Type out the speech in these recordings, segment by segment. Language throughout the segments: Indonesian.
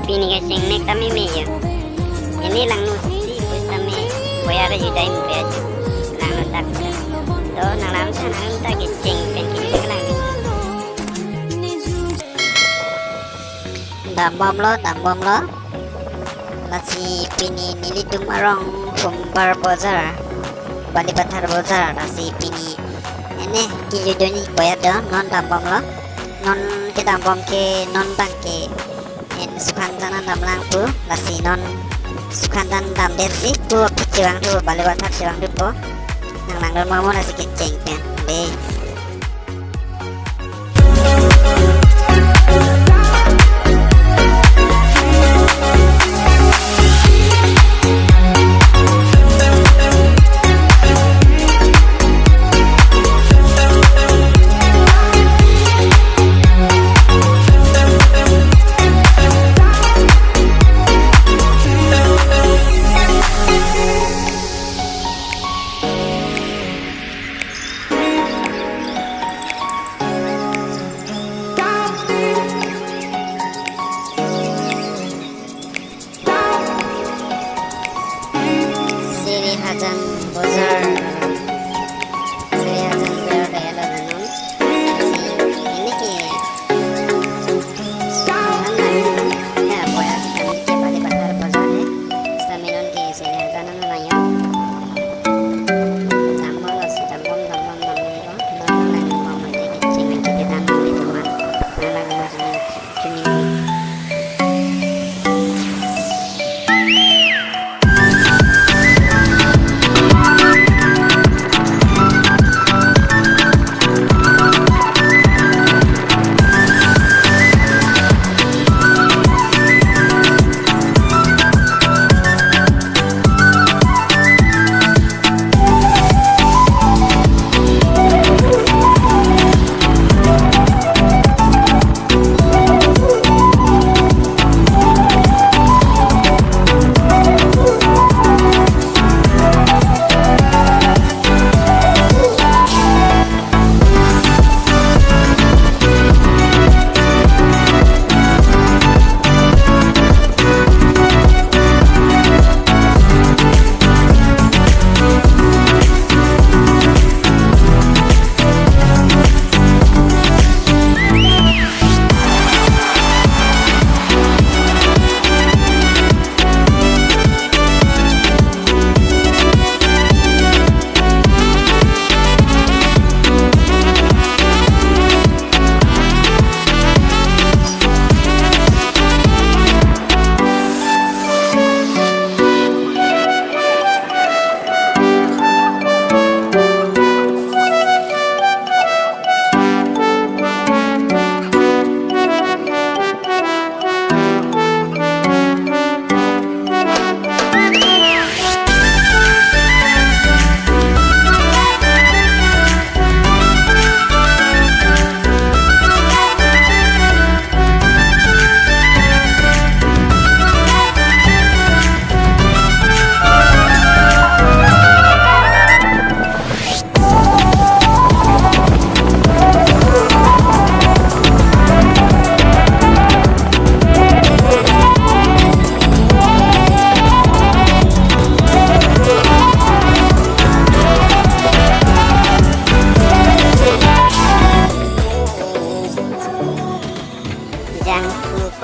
Pini ka sing nek tami me yo. Ini lang no si pues tami boya ra judai mu ya. Lang no tak. Do nang lam sa nang ta ki sing pen ki ka lang. Dam bom lo. Nasi pini nili tumarong kumbar bozar. Balipathar bozar nasi pini. Ini kijudoni boya do non dam bom lo. Non ke dam bom ke non bang ke. En sukandan dam lang pu nasi non sukandan dam desi pu kiciwang tu Balipathar ciwang tu po. Nang lang don mau nasi kicing pen. Be. Hajan bozar saya hajan bozar daya lo danum ini ki ya boya kami ke Balipathar bozar hai staminon ke saya hajan na nayo jambon lo jambon lo lang mau mate ki cingin ki dan ni teman lang mo cumi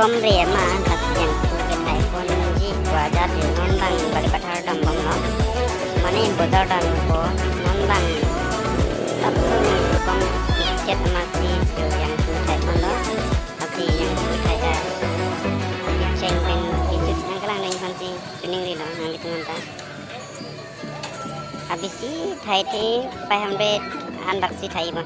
kom ria ma hat yang ke nai kon ji wajar di non bang Balipathar dam bom no mane bodar dan ko non bang sabtu kom ket mati yang tu thai kon no ati yang tu thai da cheng pen kijut yang kalang nang kan si kuning ri no nang litungan ta habis si thai te 500 an bak si thai ba